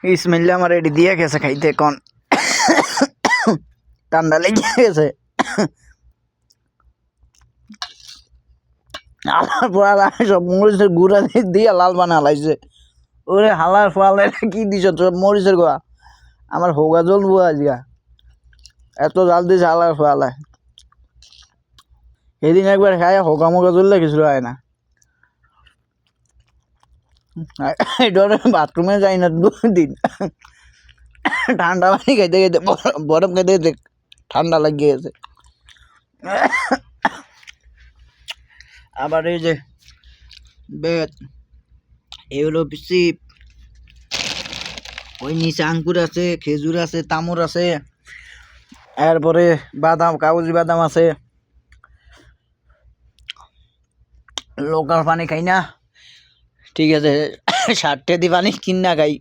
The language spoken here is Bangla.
ইসমাইল আমার এটি দিয়ে গেছে খাইতে কোন ঠান্ডা লেগে গেছে হালার ফোয়ালা সব মরিচের গুঁড়া দিয়ে লাল বানা লাইছে ওরে হালার ফোয়ালা কি দিছ তোর মরিচের গোয়া আমার হোগা জ্বলবো আজকা এত জাল দিয়েছে হালার ফোয়ালায় সেদিন একবার খায় হোগা মোগা জ্বললে কিছু হয় না বাথরুমে যাই না 2 দিন ঠান্ডা পানি খাইতে খাইতে বরফ খাইতে খাইতে ঠান্ডা লাগিয়ে গেছে আবার এই যে বেত এই হলো সিপ ওই নিচে আঙ্কুর আছে খেজুর আছে তামর আছে এরপরে বাদাম কাগজি বাদাম আছে লোকাল পানি খাই না ঠিক আছে 60 টাকা দিয়ে পানি কিনা খাই